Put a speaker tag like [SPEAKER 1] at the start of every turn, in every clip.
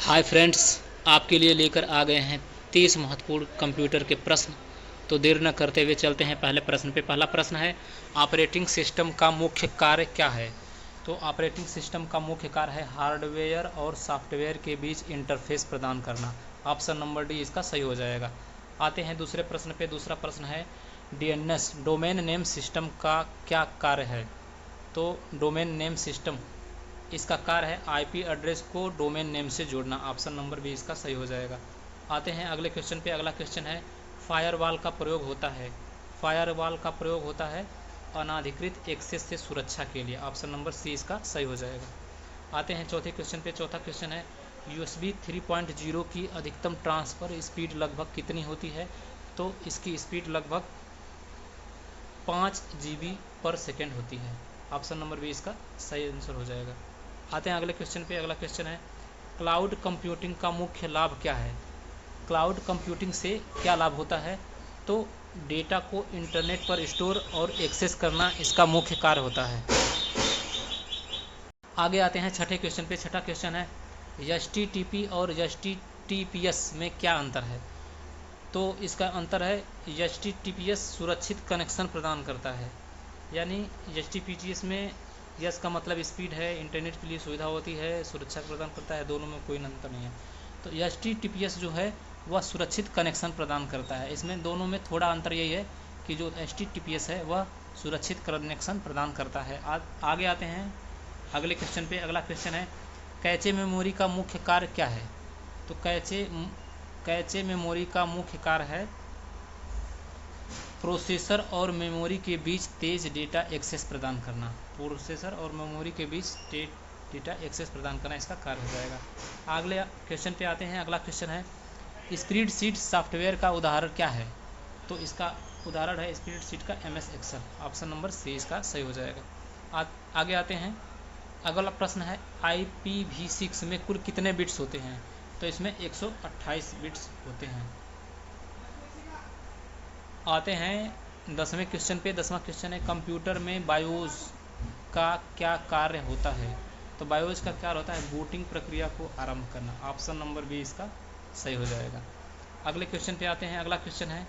[SPEAKER 1] Hi friends, आपके लिए लेकर आ गए हैं 30 महत्वपूर्ण कंप्यूटर के प्रश्न। तो देर न करते हुए चलते हैं पहले प्रश्न पे। पहला प्रश्न है, ऑपरेटिंग सिस्टम का मुख्य कार्य क्या है? तो ऑपरेटिंग सिस्टम का मुख्य कार्य है हार्डवेयर और सॉफ्टवेयर के बीच इंटरफेस प्रदान करना। ऑप्शन नंबर डी इसका सही हो जाएगा। आते हैं दूसरे प्रश्न पे। दूसरा प्रश्न है, डीएनएस डोमेन नेम सिस्टम का क्या कार्य है? तो डोमेन नेम सिस्टम इसका कार्य है आईपी एड्रेस को डोमेन नेम से जोड़ना। ऑप्शन नंबर बी इसका सही हो जाएगा। आते हैं अगले क्वेश्चन पे। अगला क्वेश्चन है, फायरवॉल का प्रयोग होता है। फायरवॉल का प्रयोग होता है अनाधिकृत एक्सेस से सुरक्षा के लिए। ऑप्शन नंबर सी इसका सही हो जाएगा। आते हैं चौथे क्वेश्चन पे। चौथा क्वेश्चन है, यूएसबी 3.0 की अधिकतम ट्रांसफ़र स्पीड लगभग कितनी होती है? तो इसकी स्पीड लगभग 5 GB पर सेकेंड होती है। ऑप्शन नंबर बी इसका सही आंसर हो जाएगा। आते हैं अगले क्वेश्चन पे। अगला क्वेश्चन है, क्लाउड कंप्यूटिंग का मुख्य लाभ क्या है? क्लाउड कंप्यूटिंग से क्या लाभ होता है? तो डेटा को इंटरनेट पर स्टोर और एक्सेस करना इसका मुख्य कार्य होता है। आगे आते हैं छठे क्वेश्चन पे। छठा क्वेश्चन है, एचटीटीपी और एचटीटीपीएस में क्या अंतर है? तो इसका अंतर है, एचटीटीपीएस सुरक्षित कनेक्शन प्रदान करता है, यानी एचटीटीपीएस में यस का मतलब स्पीड है, इंटरनेट के लिए सुविधा होती है, सुरक्षा प्रदान करता है, दोनों में कोई अंतर नहीं है। तो एचटीटीपीएस जो है वह सुरक्षित कनेक्शन प्रदान करता है। इसमें दोनों में थोड़ा अंतर यही है कि जो एचटीटीपीएस है वह सुरक्षित कनेक्शन प्रदान करता है। आगे आते हैं अगले क्वेश्चन पे। अगला क्वेश्चन है, कैचे मेमोरी का मुख्य कार्य क्या है? तो कैचे मेमोरी का मुख्य कार्य है प्रोसेसर और मेमोरी के बीच तेज डेटा एक्सेस प्रदान करना। प्रोसेसर और मेमोरी के बीच डेटा एक्सेस प्रदान करना इसका कार्य हो जाएगा। अगले क्वेश्चन पे आते हैं। अगला क्वेश्चन है, स्प्रेडशीट सॉफ्टवेयर का उदाहरण क्या है? तो इसका उदाहरण है स्प्रेडशीट का MS Excel. Option number c इसका सही हो जाएगा। आगे आते हैं। अगला प्रश्न है, IPv6 में कुल कितने बिट्स होते हैं? तो इसमें 128 बिट्स होते हैं। आते हैं 10वें क्वेश्चन पे। 10वां क्वेश्चन है, कंप्यूटर में बायोस का क्या कार्य होता है? तो बायोस का कार्य होता है बूटिंग प्रक्रिया को आरंभ करना। ऑप्शन नंबर बी इसका सही हो जाएगा। अगले क्वेश्चन पे आते हैं। अगला क्वेश्चन है,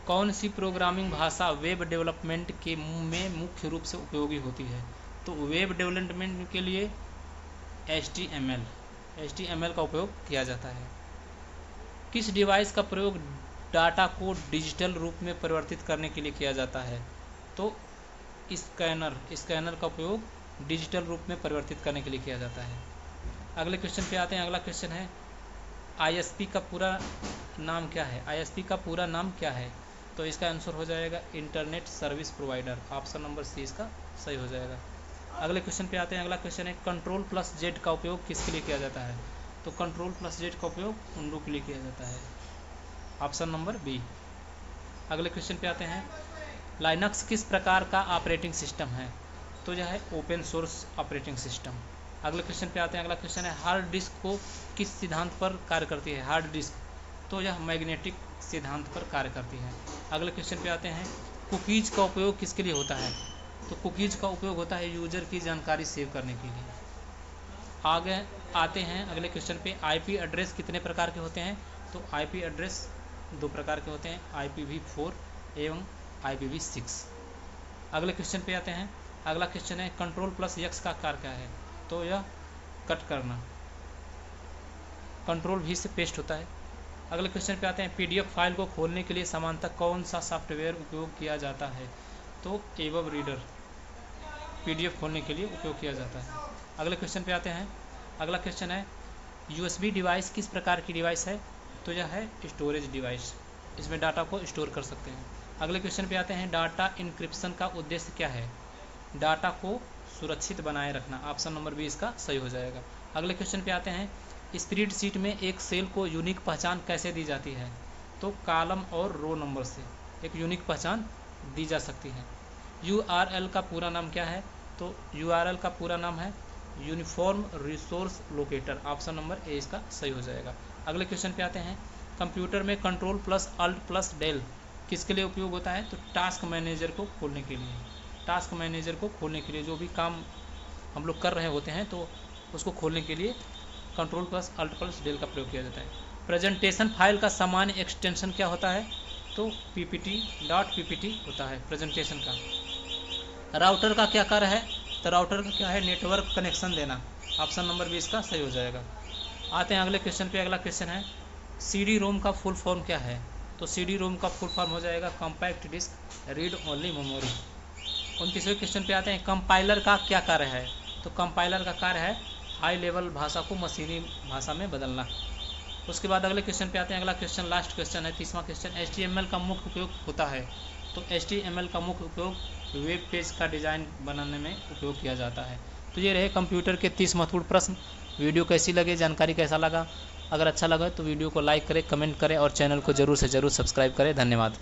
[SPEAKER 1] कौन सी प्रोग्रामिंग भाषा वेब डेवलपमेंट के में मुख्य रूप से उपयोगी होती है? तो वेब डेवलपमेंट के लिए HTML का उपयोग किया जाता है। किस डिवाइस का प्रयोग डाटा को डिजिटल रूप में परिवर्तित करने के लिए किया जाता है? तो स्कैनर का उपयोग डिजिटल रूप में परिवर्तित करने के लिए किया जाता है। अगले क्वेश्चन पे आते हैं। अगला क्वेश्चन है, ISP का पूरा नाम क्या है? ISP का पूरा नाम क्या है? तो इसका आंसर हो जाएगा internet service provider. Option number c इसका सही हो जाएगा। अगले क्वेश्चन पे आते हैं। अगला क्वेश्चन है, Ctrl+Z का उपयोग किसके लिए किया जाता है? तो Ctrl+Z का उपयोग उंडो के लिए किया जाता है। Option number b. अगले क्वेश्चन पे आते हैं, लाइनक्स किस प्रकार का ऑपरेटिंग सिस्टम है? तो यह है ओपन सोर्स ऑपरेटिंग सिस्टम। अगले क्वेश्चन पे आते हैं। अगला क्वेश्चन है, हार्ड डिस्क को किस सिद्धांत पर कार्य करती है? हार्ड डिस्क, तो यह मैग्नेटिक सिद्धांत पर कार्य करती है। अगले क्वेश्चन पे आते हैं, कुकीज़ का उपयोग किसके लिए होता है? तो कुकीज़ का उपयोग होता है यूजर की जानकारी सेव करने के लिए। आगे आते हैं अगले क्वेश्चन पे, IP एड्रेस कितने प्रकार के होते हैं? तो IP एड्रेस 2 प्रकार के होते हैं, IPv4 एवं IPv6। अगले क्वेश्चन पे आते हैं। अगला क्वेश्चन है, Ctrl+X का कार्य क्या है? तो यह कट करना, Ctrl+V से पेस्ट होता है। अगले क्वेश्चन पे आते हैं, PDF फाइल को खोलने के लिए सामान्यतः कौन सा सॉफ्टवेयर उपयोग किया जाता है? तो EPUB रीडर PDF खोलने के लिए उपयोग किया जाता है। अगले क्वेश्चन पे आते हैं। अगला क्वेश्चन है, USB डिवाइस किस प्रकार की डिवाइस है? तो यह है स्टोरेज डिवाइस, इसमें डाटा को स्टोर कर सकते हैं। अगले क्वेश्चन पे आते हैं, डाटा इंक्रिप्शन का उद्देश्य क्या है? डाटा को सुरक्षित बनाए रखना। ऑप्शन नंबर बी इसका सही हो जाएगा। अगले क्वेश्चन पे आते हैं, स्प्रेडशीट में एक सेल को यूनिक पहचान कैसे दी जाती है? तो कॉलम और रो नंबर से एक यूनिक पहचान दी जा सकती है। URL का पूरा नाम क्या है? तो URL का पूरा नाम है uniform resource locator. Option number A इसका सही हो जाएगा। अगले क्वेश्चन पे आते हैं, कंप्यूटर में Ctrl+Alt+Del किसके लिए उपयोग होता है? तो टास्क मैनेजर को खोलने के लिए। टास्क मैनेजर को खोलने के लिए, जो भी काम हम लोग कर रहे होते हैं तो उसको खोलने के लिए control plus alt plus del का प्रयोग किया जाता है। प्रेजेंटेशन फाइल का सामान्य एक्सटेंशन क्या होता है? तो ppt होता है प्रेजेंटेशन का। राउटर का क्या कार्य है? तो राउटर का क्या है? नेटवर्क कनेक्शन देना। ऑप्शन नंबर 20 का सही हो जाएगा। आते हैं अगले क्वेश्चन पे। अगला क्वेश्चन है CD रोम का फुल फॉर्म क्या है? तो CD रोम का फुल फॉर्म हो जाएगा compact disc read only memory. 29वें क्वेश्चन पे आते हैं कंपाइलर का क्या कार्य है? तो कंपाइलर का कार्य है हाई लेवल भाषा को मशीनी भाषा में बदलना। उसके बाद अगले क्वेश्चन पे आते हैं। अगला क्वेश्चन लास्ट क्वेश्चन है, 30वां क्वेश्चन। HTML का मुख्य उपयोग होता है? तो HTML का मुख्य उपयोग वेब पेज का डिज़ाइन बनाने में उपयोग किया जाता है। तो ये रहे कंप्यूटर के 30 महत्वपूर्ण प्रश्न। वीडियो कैसी लगे, जानकारी कैसा लगा? अगर अच्छा लगा तो वीडियो को लाइक करें, कमेंट करें और चैनल को ज़रूर से ज़रूर सब्सक्राइब करें। धन्यवाद।